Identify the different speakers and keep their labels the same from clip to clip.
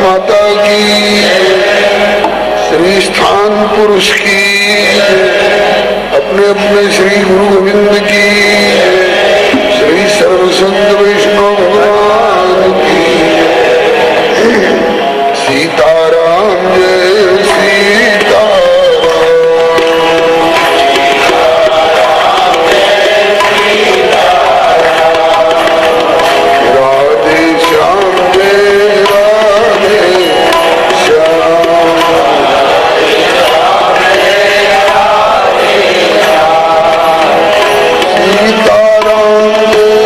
Speaker 1: माता की, श्री स्थान पुरुष की, अपने अपने श्री गुरु गोविंद की, श्री सर्वसंत वैष्णव भगवान की। सीताराम जय सीताराम, राधे श्याम जय राधे श्याम, सीताराम जय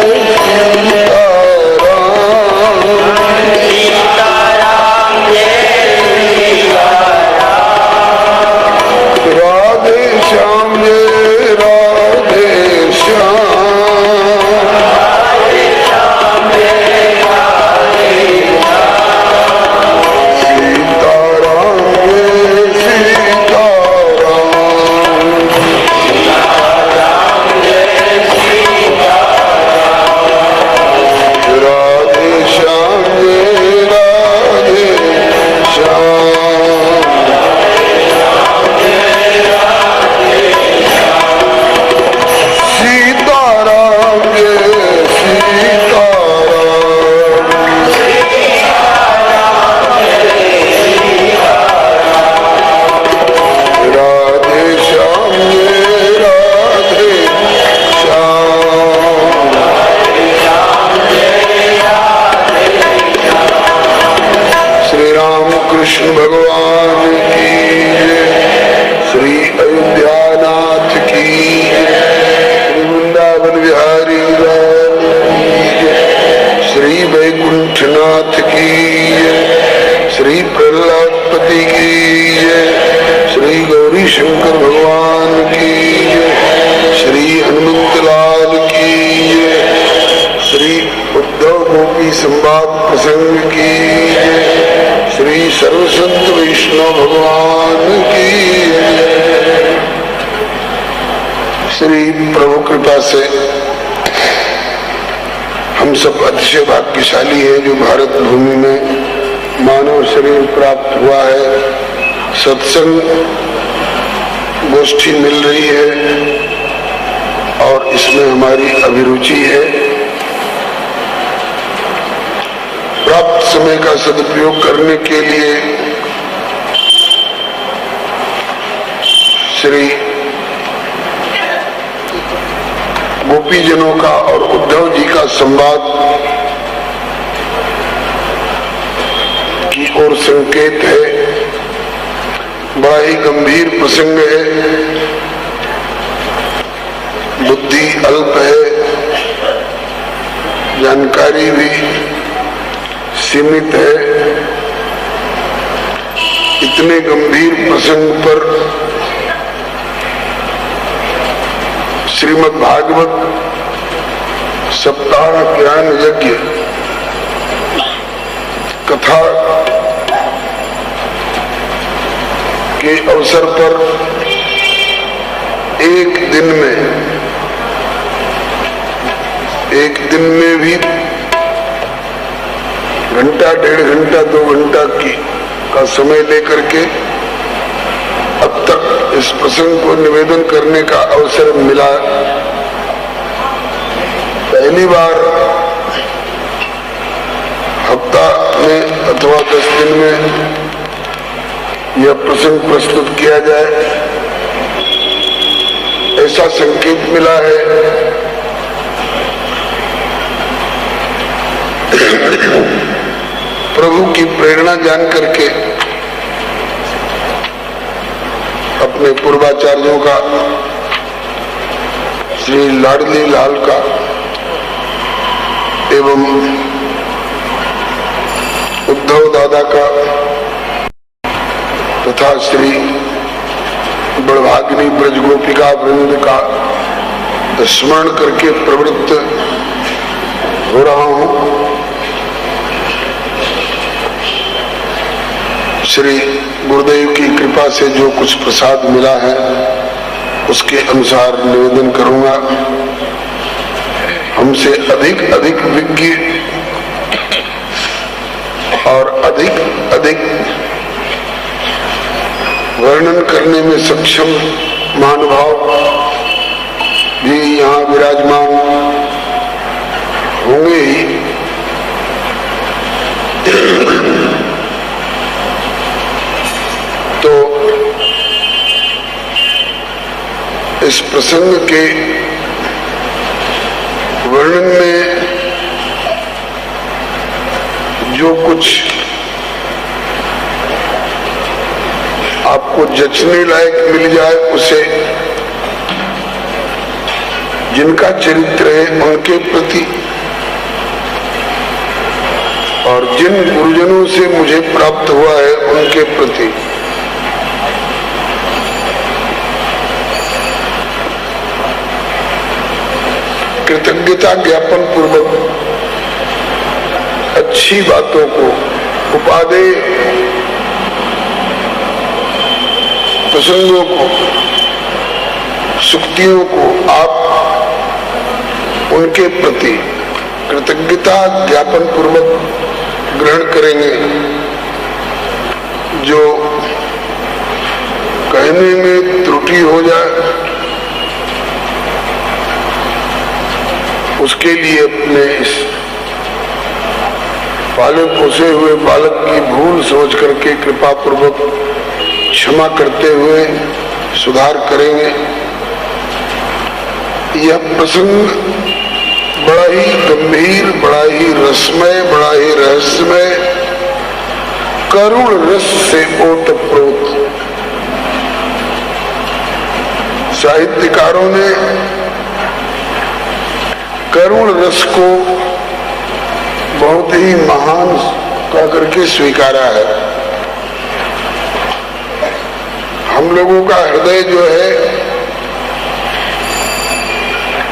Speaker 1: कृष्ण भगवान की, श्री अयोध्यानाथ की, श्री वृंदावन बिहारी लाल की, श्री वैकुंठनाथ की, श्री प्रहलादपति की, श्री गौरी शंकर भगवान की, श्री हनुमंत लाल की, श्री उद्धव गोपी संवाद प्रसंग की, श्री सर्वसंत वैष्णव भगवान की। श्री प्रभु कृपा से हम सब अतिशय भाग्यशाली है जो भारत भूमि में मानव शरीर प्राप्त हुआ है, सत्संग गोष्ठी मिल रही है और इसमें हमारी अभिरुचि है। प्राप्त समय का सदुपयोग करने के लिए श्री गोपीजनों का और उद्धव जी का संवाद की ओर संकेत है। बड़ा ही गंभीर प्रसंग है, बुद्धि अल्प है, जानकारी भी सीमित है। इतने गंभीर प्रसंग पर श्रीमद् भागवत सप्ताह ज्ञान यज्ञ कथा के अवसर पर एक दिन में भी घंटा, डेढ़ घंटा, 2 घंटा का समय लेकर के अब तक इस प्रसंग को निवेदन करने का अवसर मिला। पहली बार हफ्ता में अथवा 10 दिन में यह प्रसंग प्रस्तुत किया जाए, ऐसा संकेत मिला है। प्रभु की प्रेरणा जान करके अपने पूर्वाचार्यों का, श्री लाडली लाल का एवं उद्धव दादा का तथा श्री बड़भागिनी ब्रज गोपिका वृंद का स्मरण करके प्रवृत्त हो रहा हूं। श्री गुरुदेव की कृपा से जो कुछ प्रसाद मिला है उसके अनुसार निवेदन करूंगा। हमसे अधिक विज्ञ और अधिक अधिक वर्णन करने में सक्षम महानुभाव भी यहाँ विराजमान होंगे ही। तो इस प्रसंग के वर्णन में जो कुछ आपको जचने लायक मिल जाए उसे, जिनका चरित्र है उनके प्रति, और जिन गुरुजनों से मुझे प्राप्त हुआ है उनके प्रति कृतज्ञता ज्ञापन पूर्वक अच्छी बातों को, उपादेय प्रसंगों को, सुक्तियों को आप उनके प्रति कृतज्ञता ज्ञापन पूर्वक ग्रहण करेंगे। जो कहने में त्रुटि हो जाए उसके लिए अपने इस पाले पोसे हुए बालक की भूल सोच करके कृपा पूर्वक क्षमा करते हुए सुधार करेंगे। यह प्रसंग बड़ा ही गंभीर, बड़ा ही रसमय, बड़ा ही रहस्यमय, करुण रस से ओतप्रोत। साहित्यकारों ने करुण रस को बहुत ही महान कह करके स्वीकारा है। हम लोगों का हृदय जो है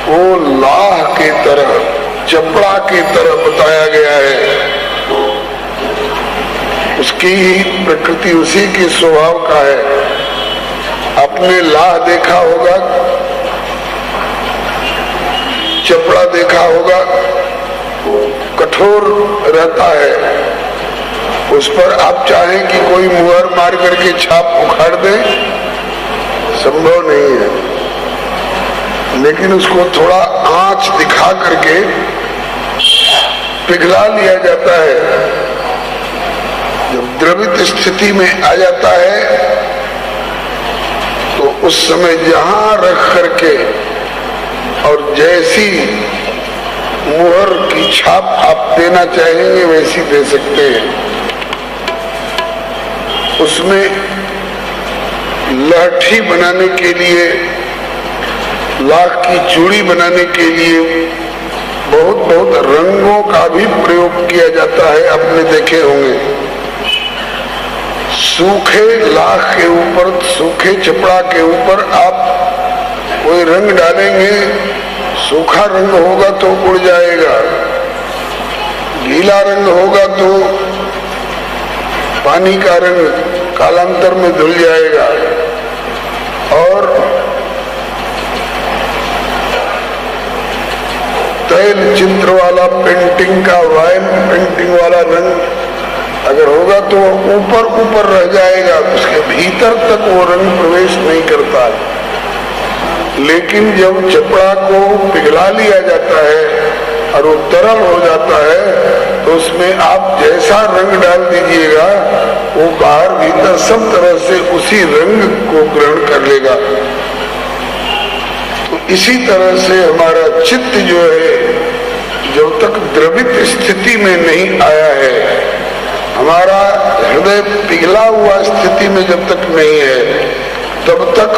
Speaker 1: वो लाह की तरह, चपड़ा की तरह बताया गया है। उसकी ही प्रकृति उसी के स्वभाव का है। आपने लाह देखा होगा, चपड़ा देखा होगा, कठोर रहता है। उस पर आप चाहें कि कोई मुहर मार करके छाप उखाड़ दे, संभव नहीं है। लेकिन उसको थोड़ा आंच दिखा करके पिघला लिया जाता है। जब द्रवित स्थिति में आ जाता है तो उस समय जहां रख करके और जैसी मुहर की छाप आप देना चाहेंगे वैसी दे सकते हैं। उसमें लाठी बनाने के लिए, लाख की चूड़ी बनाने के लिए बहुत बहुत रंगों का भी प्रयोग किया जाता है। आपने देखे होंगे, सूखे लाख के ऊपर, सूखे चपड़ा के ऊपर आप कोई रंग डालेंगे, सूखा रंग होगा तो उड़ जाएगा, गीला रंग होगा तो पानी का रंग कालांतर में धुल जाएगा। और तैल चित्र वाला पेंटिंग का, वाइन पेंटिंग वाला रंग अगर होगा तो ऊपर ऊपर रह जाएगा, उसके भीतर तक वो रंग प्रवेश नहीं करता। लेकिन जब चपड़ा को पिघला लिया जाता है और वो तरल हो जाता है तो उसमें आप जैसा रंग डाल दीजिएगा वो बाहर भीतर सब तरह से उसी रंग को ग्रहण कर लेगा। तो इसी तरह से हमारा चित्त जो है जब तक द्रवित स्थिति में नहीं आया है, हमारा हृदय पिघला हुआ स्थिति में जब तक नहीं है, तब तक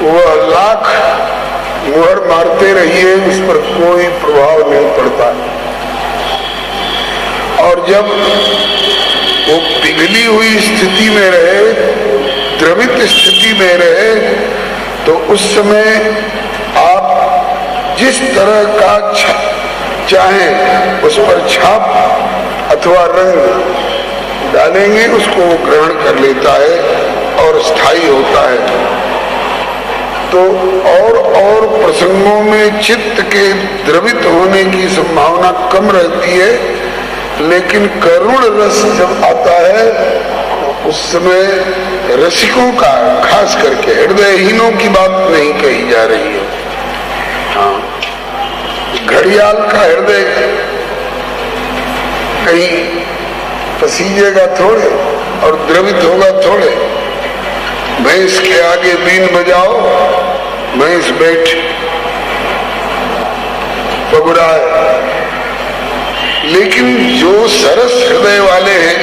Speaker 1: वह लाख मुहर मारते रहिए, उस पर कोई प्रभाव नहीं पड़ता। और जब वो पिघली हुई स्थिति में रहे, द्रवित स्थिति में रहे, तो उस समय आप जिस तरह का चाहें उस पर छाप अथवा रंग डालेंगे, उसको वो ग्रहण कर लेता है और स्थायी होता है। तो और प्रसंगों में चित्त के द्रवित होने की संभावना कम रहती है, लेकिन करुण रस जब आता है उस समय रसिकों का, खास करके हृदयहीनों की बात नहीं कही जा रही है। हाँ, घड़ियाल का हृदय कहीं पसीजेगा थोड़े और द्रवित होगा थोड़े। भैंस के आगे बीन बजाओ, भैंस बैठ पगुड़ाए। लेकिन जो सरस हृदय वाले हैं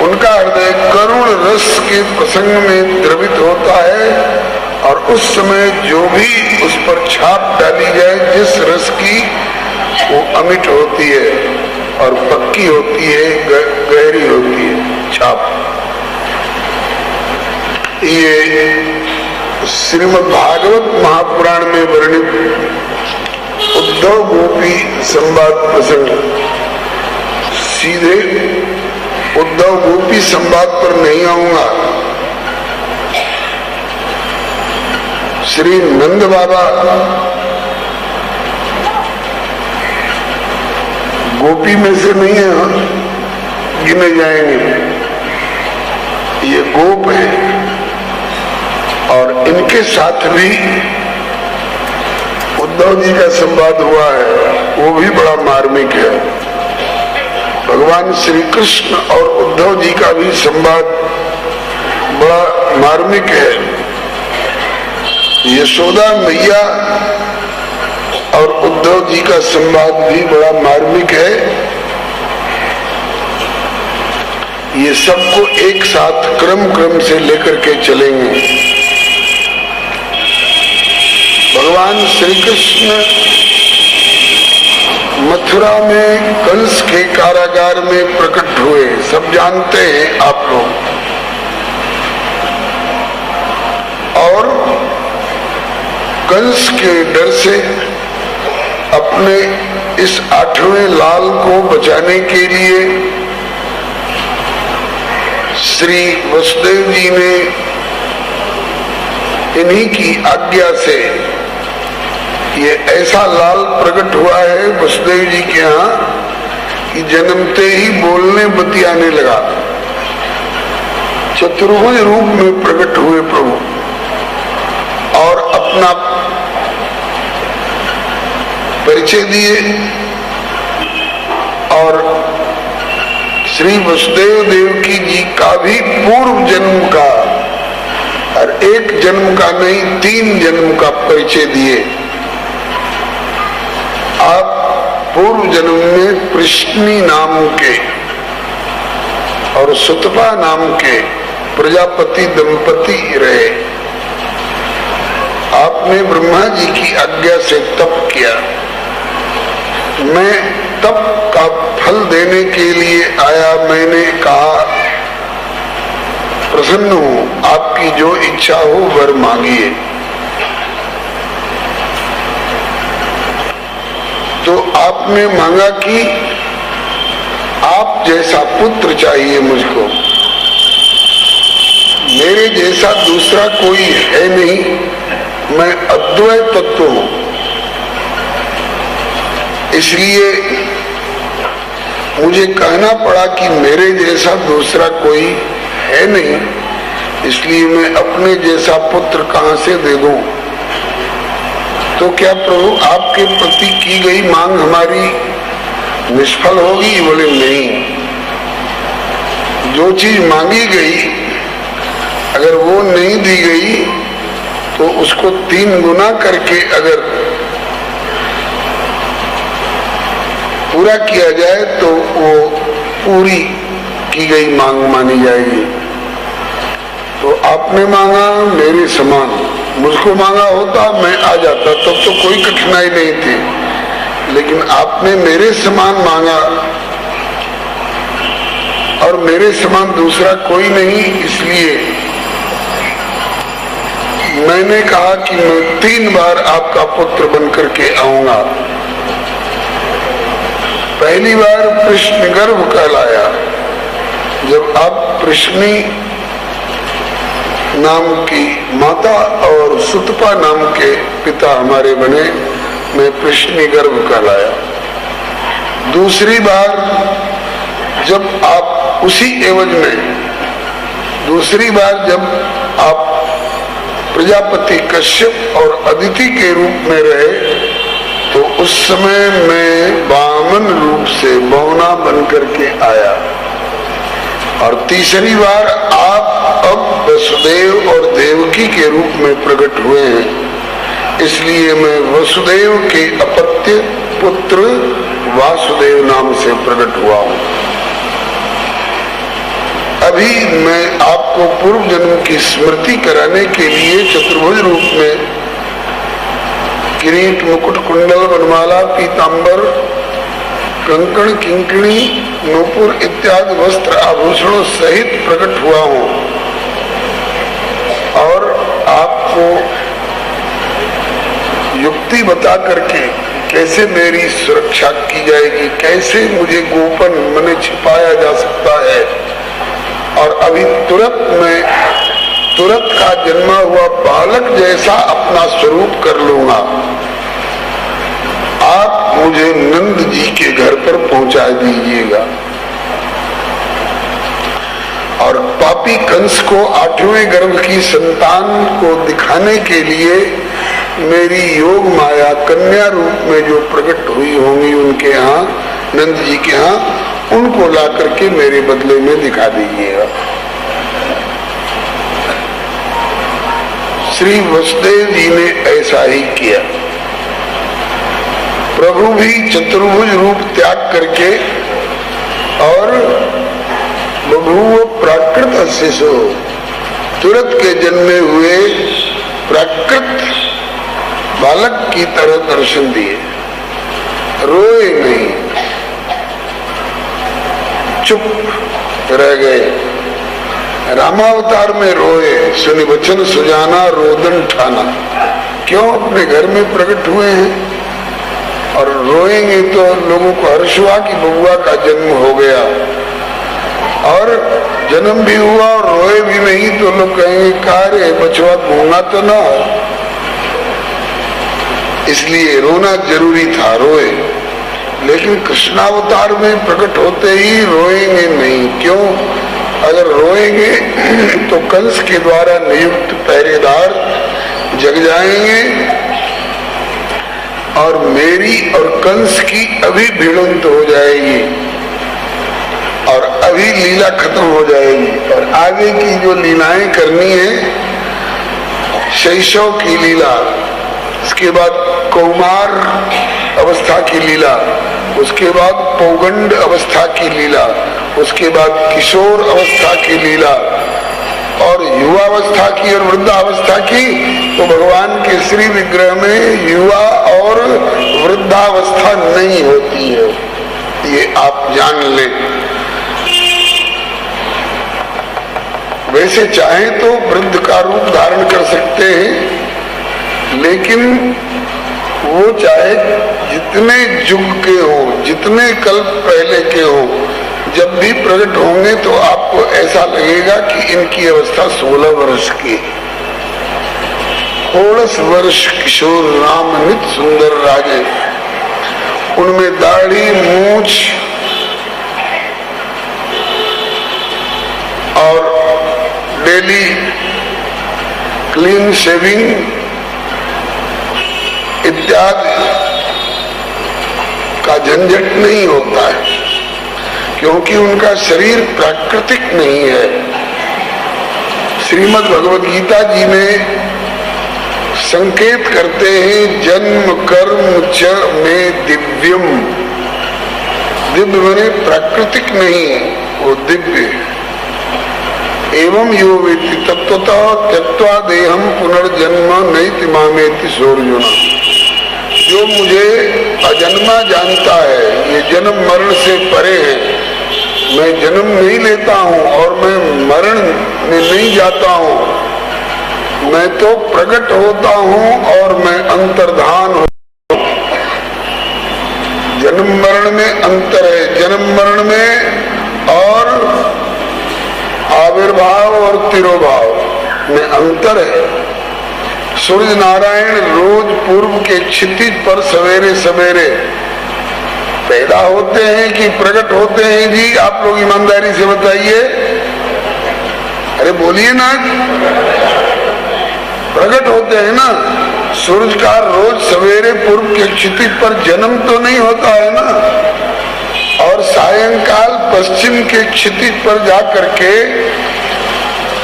Speaker 1: उनका हृदय करुण रस के प्रसंग में द्रवित होता है और उस समय जो भी उस पर छाप डाली जाए जिस रस की, वो अमिट होती है और पक्की होती है, गहरी होती है छाप। ये श्रीमद् भागवत महापुराण में वर्णित उद्धव गोपी संवाद प्रसंग, सीधे उद्धव गोपी संवाद पर नहीं आऊंगा। श्री नंद बाबा गोपी में से नहीं है, गिने जाएंगे, ये गोप है और इनके साथ भी उद्धव जी का संवाद हुआ है, वो भी बड़ा मार्मिक है। भगवान श्री कृष्ण और उद्धव जी का भी संवाद बड़ा मार्मिक है। यशोदा मैया और उद्धव जी का संवाद भी बड़ा मार्मिक है। ये सबको एक साथ क्रम से लेकर के चलेंगे। भगवान श्री कृष्ण मथुरा में कंस के कारागार में प्रकट हुए, सब जानते हैं आप लोग। और कंस के डर से अपने इस 8वें लाल को बचाने के लिए श्री वसुदेव जी ने इन्हीं की आज्ञा से ये ऐसा लाल प्रकट हुआ है वसुदेव जी के यहाँ कि जन्मते ही बोलने बतियाने लगा। चतुर्भुज रूप में प्रकट हुए प्रभु और अपना परिचय दिए। और श्री वसुदेव देवकी जी का भी पूर्व जन्म का, और एक जन्म का नहीं 3 जन्म का परिचय दिए। आप पूर्व जन्म में कृष्णी नाम के और सुतपा नाम के प्रजापति दंपति रहे। आपने ब्रह्मा जी की आज्ञा से तप किया। मैं तप का फल देने के लिए आया। मैंने कहा प्रसन्न हूं, आपकी जो इच्छा हो वर मांगिए। तो आपने मांगा कि आप जैसा पुत्र चाहिए मुझको, मेरे जैसा दूसरा कोई है नहीं, मैं अद्वैत तत्व हूं। इसलिए मुझे कहना पड़ा कि मेरे जैसा दूसरा कोई है नहीं, इसलिए मैं अपने जैसा पुत्र कहां से दे दूं। तो क्या प्रभु आपके प्रति की गई मांग हमारी निष्फल होगी? बोले नहीं, जो चीज मांगी गई अगर वो नहीं दी गई तो उसको 3 गुना करके अगर पूरा किया जाए तो वो पूरी की गई मांग मानी जाएगी। तो आपने मांगा मेरे समान, मुझको मांगा होता मैं आ जाता, तब तो कोई कठिनाई नहीं थी। लेकिन आपने मेरे समान मांगा और मेरे समान दूसरा कोई नहीं, इसलिए मैंने कहा कि मैं 3 बार आपका पुत्र बनकर के आऊंगा। पहली बार कृष्ण गर्भ कहलाया, जब आप कृष्णी नाम की माता और सुतपा नाम के पिता हमारे बने, मैं कृष्णी गर्भ कहलाया। दूसरी बार जब आप उसी एवज में, दूसरी बार जब आप प्रजापति कश्यप और अदिति के रूप में रहे तो उस समय मैं वामन रूप से बौना बन करके आया। और तीसरी बार आप अब वसुदेव और देवकी के रूप में प्रकट हुए हैं, इसलिए मैं वसुदेव के अपत्य पुत्र वासुदेव नाम से प्रकट हुआ हूँ। अभी मैं आपको पूर्व जन्म की स्मृति कराने के लिए चतुर्भुज रूप में किरीट, मुकुट, कुंडल, वनमाला, पीतांबर, कंकण, किंकणी, नूपुर इत्यादि वस्त्र आभूषणों सहित प्रकट हुआ हूँ और आपको युक्ति बता करके कैसे मेरी सुरक्षा की जाएगी, कैसे मुझे गोपन मने छिपाया जा सकता है। और अभी तुरंत का जन्मा हुआ बालक जैसा अपना स्वरूप कर लूंगा। आप मुझे नंद जी के घर पर पहुंचा दीजिएगा। और पापी कंस को 8वें गर्भ की संतान को दिखाने के लिए मेरी योग माया कन्या रूप में जो प्रकट हुई होंगी उनके यहाँ, नंद जी के यहाँ, उनको ला करके मेरे बदले में दिखा दीजिएगा। श्री वसुदेव जी ने ऐसा ही किया। प्रभु भी चतुर्भुज रूप त्याग करके और बभूव प्राकृत शिशु, तुरंत के जन्मे हुए प्राकृत बालक की तरह दर्शन दिए, रोए नहीं, चुप रह गए। रामावतार में रोए, सुनि वचन सुजाना रोदन ठाना। क्यों? अपने घर में प्रकट हुए हैं और रोएंगे तो लोगों को हर्ष हुआ कि बबुआ का जन्म हो गया, और जन्म भी हुआ और रोए भी नहीं तो लोग कहेंगे कार्य बचवा घूमना तो ना। इसलिए रोना जरूरी था, रोए। लेकिन कृष्णावतार में प्रकट होते ही रोएंगे नहीं। क्यों? अगर रोएंगे तो कंस के द्वारा नियुक्त पहरेदार जग जाएंगे और मेरी और कंस की अभी भिड़ंत हो जाएगी और अभी लीला खत्म हो जाएगी। और आगे की जो लीलाएं करनी है, शैशव की लीला, उसके बाद कौमार अवस्था की लीला, उसके बाद पौगंड अवस्था की लीला, उसके बाद किशोर अवस्था की लीला और युवावस्था की और वृद्धावस्था की, तो भगवान के श्री विग्रह में युवा और वृद्धावस्था नहीं होती है, ये आप जान लें। वैसे चाहे तो वृद्ध का रूप धारण कर सकते हैं, लेकिन वो चाहे जितने युग के हो, जितने कल्प पहले के हो, जब भी प्रकट होंगे तो आपको ऐसा लगेगा कि इनकी अवस्था 16 वर्ष की। 16 वर्ष किशोर राम नित सुंदर राजे, उनमें दाढ़ी, मूछ और डेली क्लीन शेविंग इत्यादि का झंझट नहीं होता है, क्योंकि उनका शरीर प्राकृतिक नहीं है। श्रीमद् भगवद गीता जी में संकेत करते हैं, जन्म कर्म च में दिव्यम। दिव्य माने प्राकृतिक नहीं, वो दिव्य। एवं यो वेति तत्वतः त्यक्त्वा देहम पुनर्जन्म नैति मामेति सोर्जुना। जो मुझे अजन्मा जानता है, ये जन्म मरण से परे है, मैं जन्म नहीं लेता हूँ और मैं मरण में नहीं जाता हूँ, मैं तो प्रकट होता हूँ और मैं अंतर्धान हूँ। जन्म मरण में अंतर है, जन्म मरण में और आविर्भाव और तिरोभाव में अंतर है। सूर्य नारायण रोज पूर्व के क्षितिज पर सवेरे सवेरे पैदा होते हैं कि प्रकट होते हैं जी? आप लोग ईमानदारी से बताइए। अरे बोलिए ना। प्रकट होते हैं ना। सूरज का रोज सवेरे पूर्व के क्षितिज पर जन्म तो नहीं होता है ना, और सायंकाल पश्चिम के क्षितिज पर जाकर के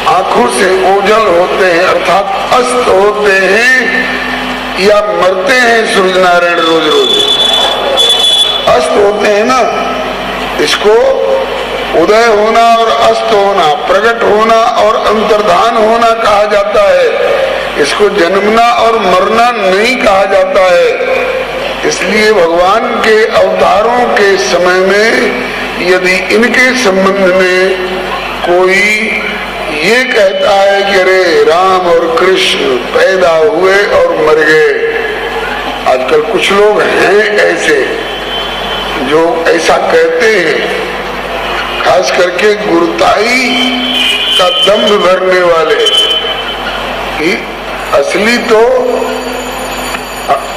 Speaker 1: आंखों से ओझल होते हैं, अर्थात अस्त होते हैं या मरते हैं सूर्य नारायण रोज रोज। अस्त होते हैं ना, इसको उदय होना और अस्त होना, प्रकट होना और अंतर्धान होना कहा जाता है। इसको जन्मना और मरना नहीं कहा जाता है। इसलिए भगवान के अवतारों के समय में यदि इनके संबंध में कोई ये कहता है कि अरे राम और कृष्ण पैदा हुए और मर गए, आजकल कुछ लोग हैं ऐसे जो ऐसा कहते हैं, खास करके गुरुताई का दम्भ भरने वाले, कि असली तो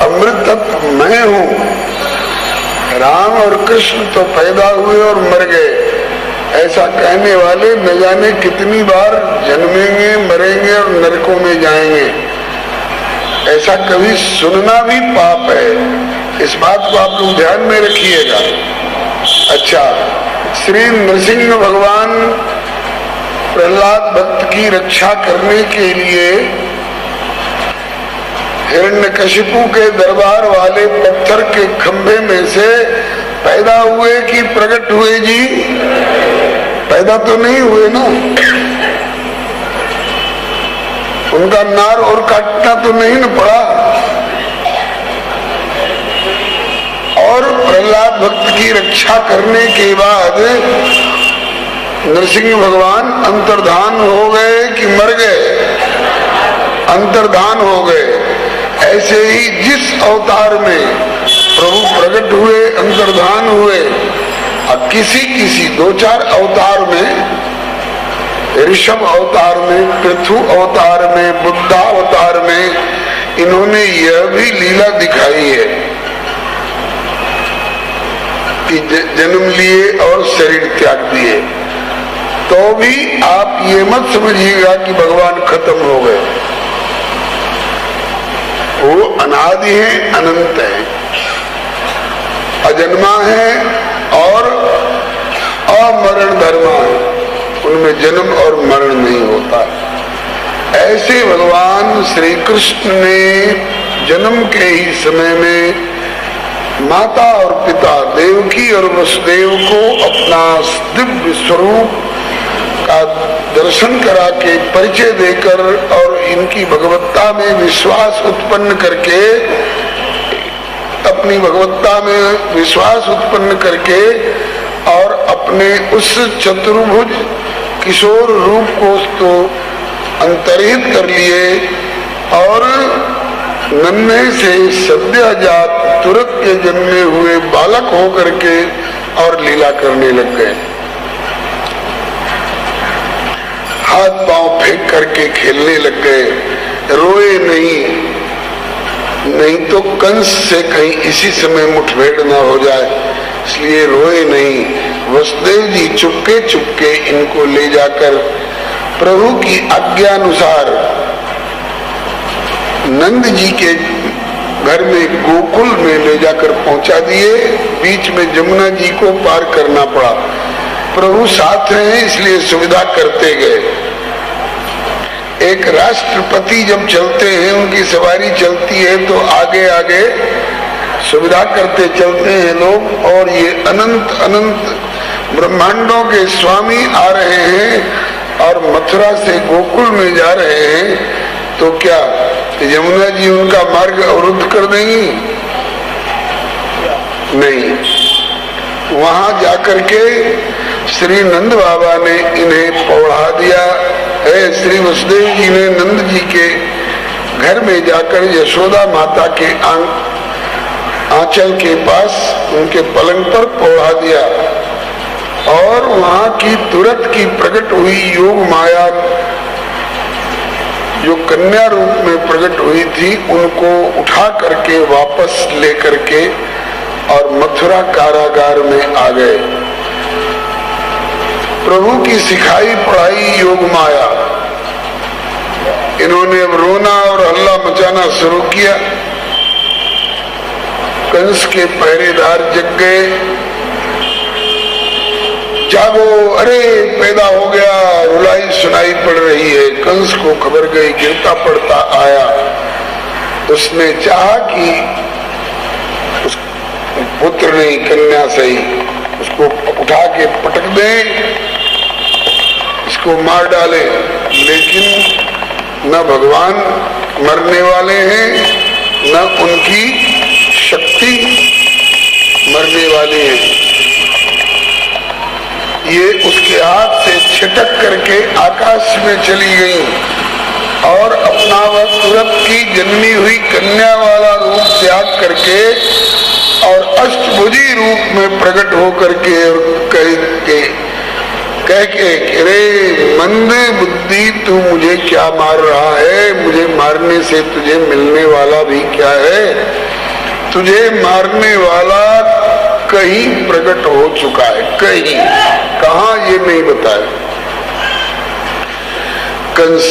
Speaker 1: अमृत तत्व मैं हूँ, राम और कृष्ण तो पैदा हुए और मर गए। ऐसा कहने वाले न जाने कितनी बार जन्मेंगे, मरेंगे और नरकों में जाएंगे। ऐसा कभी सुनना भी पाप है। इस बात को आप लोग ध्यान में रखिएगा। अच्छा, श्री नृसिंह भगवान प्रहलाद भक्त की रक्षा करने के लिए हिरण्यकशिपु के दरबार वाले पत्थर के खंभे में से पैदा हुए कि प्रकट हुए जी? पैदा तो नहीं हुए ना। उनका नार और काटना तो नहीं न पड़ा। और प्रहलाद भक्त की रक्षा करने के बाद नरसिंह भगवान अंतर्धान हो गए कि मर गए? अंतर्धान हो गए। ऐसे ही जिस अवतार में प्रभु प्रकट हुए, अंतर्धान हुए, अब किसी दो चार अवतार में, ऋषभ अवतार में, पृथु अवतार में, बुद्धा अवतार में इन्होंने यह भी लीला दिखाई है कि जन्म लिए और शरीर त्याग दिए। तो भी आप ये मत समझिएगा कि भगवान खत्म हो गए। वो अनादि है, अनंत है, अजन्मा है और अमरण धर्मा है। उनमें जन्म और मरण नहीं होता। ऐसे भगवान श्री कृष्ण ने जन्म के ही समय में माता और पिता देवकी और वसुदेव को अपना दिव्य स्वरूप का दर्शन करा के परिचय देकर और इनकी भगवत्ता में विश्वास उत्पन्न करके, अपनी भगवत्ता में विश्वास उत्पन्न करके और अपने उस चतुर्भुज किशोर रूप को तो अंतर्हित कर लिए और नन्हे से सद्यजात तुरंत के जन्मे हुए बालक होकर के और लीला करने लग गए। हाथ पांव फेंक करके खेलने लग गए, रोए नहीं तो कंस से कहीं इसी समय मुठभेड़ न हो जाए, इसलिए रोए नहीं। वसुदेव जी चुपके चुपके इनको ले जाकर प्रभु की आज्ञा अनुसार नंद जी के घर में गोकुल में ले जाकर पहुंचा दिए। बीच में जमुना जी को पार करना पड़ा। प्रभु साथ रहे इसलिए सुविधा करते गए। एक राष्ट्रपति जब चलते हैं, उनकी सवारी चलती है तो आगे आगे सुविधा करते चलते हैं लोग। और ये अनंत अनंत ब्रह्मांडों के स्वामी आ रहे हैं और मथुरा से गोकुल में जा रहे हैं, तो क्या यमुना जी उनका मार्ग अवरुद्ध कर देंगी? नहीं। वहां जाकर के श्री नंद बाबा ने इन्हें पौड़ा दिया है। श्री वसुदेव जी ने नंद जी के घर में जाकर यशोदा माता के आंचल के पास उनके पलंग पर पौड़ा दिया और वहां की तुरंत की प्रकट हुई योग माया जो कन्या रूप में प्रकट हुई थी, उनको उठा करके वापस लेकर के और मथुरा कारागार में आ गए। प्रभु की सिखाई पढ़ाई योग माया, इन्होंने अब रोना और हल्ला मचाना शुरू किया। कंस के पहरेदार जग गए, जागो, अरे पैदा हो गया, रुलाई सुनाई पड़ रही है। कंस को खबर गई, गिरता पड़ता आया। उसने चाहा कि उस पुत्र नहीं कन्या सही उसको उठा के पटक दें, इसको मार डाले, लेकिन न भगवान मरने वाले हैं न उनकी शक्ति मरने वाली है। ये उसके हाथ से छिटक करके आकाश में चली गई और अपना वह तुरंत की जन्मी हुई कन्या वाला रूप त्याग करके और अष्टभुजी रूप में प्रकट होकर के और कह के रे मंद बुद्धि तू मुझे क्या मार रहा है, मुझे मारने से तुझे मिलने वाला भी क्या है, तुझे मारने वाला कहीं प्रकट हो चुका है, कहीं कहाँ ये नहीं बताया। कंस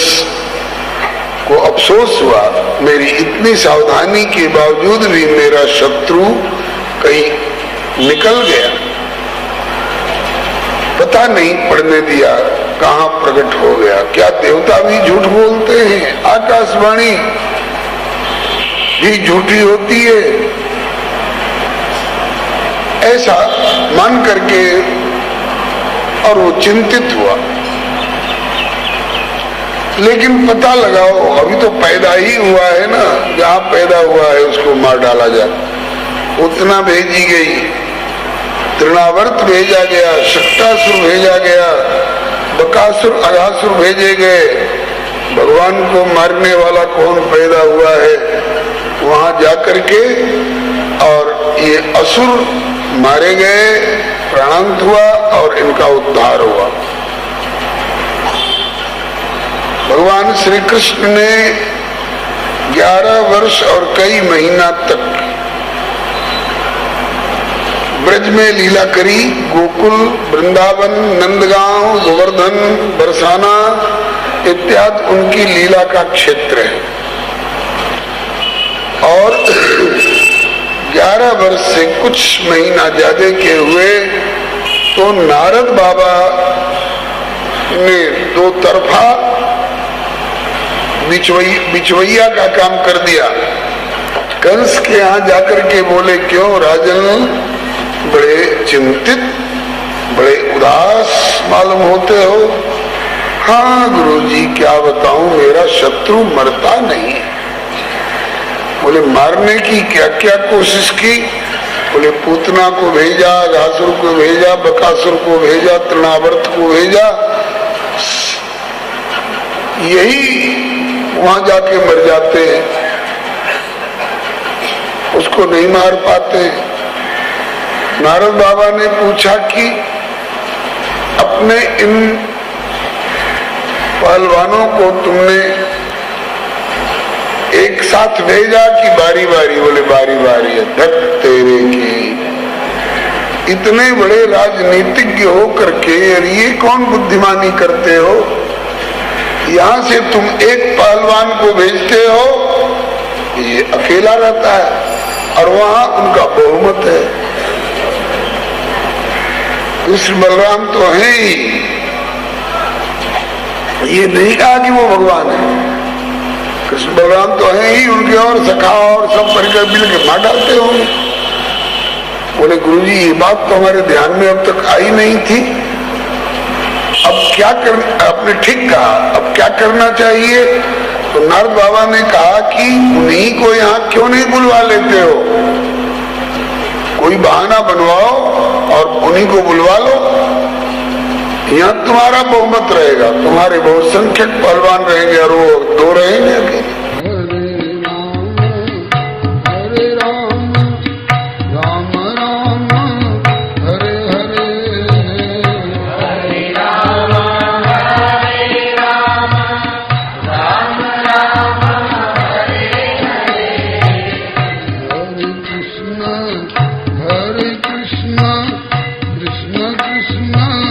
Speaker 1: को अफसोस हुआ, मेरी इतनी सावधानी के बावजूद भी मेरा शत्रु कहीं निकल गया, पता नहीं पड़ने दिया, कहाँ प्रकट हो गया। क्या देवता भी झूठ बोलते हैं? आकाशवाणी भी झूठी होती है, ऐसा मान करके और वो चिंतित हुआ। लेकिन पता लगाओ, अभी तो पैदा ही हुआ है ना, जहाँ पैदा हुआ है उसको मार डाला जाए। उतना भेजी गई, तृणावर्त भेजा गया, शक्टासुर भेजा गया, बकासुर अघासुर भेजे गए। भगवान को मारने वाला कौन पैदा हुआ है? वहां जाकर के और ये असुर मारे गए, प्राणांत हुआ और इनका उद्धार हुआ। भगवान श्री कृष्ण ने 11 वर्ष और कई महीना तक ब्रज में लीला करी। गोकुल, वृंदावन, नंदगांव, गोवर्धन, बरसाना इत्यादि उनकी लीला का क्षेत्र है। और 11 वर्ष से कुछ महीना ज्यादा के हुए तो नारद बाबा ने दो तरफा बिचवैया का काम कर दिया। कंस के यहाँ जाकर के बोले, क्यों राजन बड़े चिंतित, बड़े उदास मालूम होते हो? हाँ गुरुजी, क्या बताऊं, मेरा शत्रु मरता नहीं है। बोले मारने की क्या क्या कोशिश की? बोले पूतना को भेजा, घासुर को भेजा, बकासुर को भेजा, तृणावर्त को भेजा, यही वहां जाके मर जाते हैं, उसको नहीं मार पाते। नारद बाबा ने पूछा कि अपने इन पहलवानों को तुमने एक साथ भेजा कि बारी बारी? बोले बारी बारी है। धक तेरे की, इतने बड़े राजनीतिज्ञ हो करके ये कौन बुद्धिमानी करते हो? यहाँ से तुम एक पहलवान को भेजते हो, ये अकेला रहता है और वहां उनका बहुमत है। कृष्ण बलराम तो है ही, ये नहीं कहा कि वो भगवान है। कृष्ण बलराम तो है ही, उनके और सखा और सब परिकर मिल के मार डालते होंगे। बोले गुरुजी, ये बात तो हमारे ध्यान में अब तक आई नहीं थी। अब क्या कर, आपने ठीक कहा, अब क्या करना चाहिए? तो नारद बाबा ने कहा कि उन्हीं को यहाँ क्यों नहीं बुलवा लेते हो? कोई बहाना बनवाओ और उन्हीं को बुलवा लो, यहाँ तुम्हारा बहुमत रहेगा, तुम्हारे बहुसंख्यक पहलवान रहेंगे और वो दो रहेंगे अकेले।
Speaker 2: Hare आसमान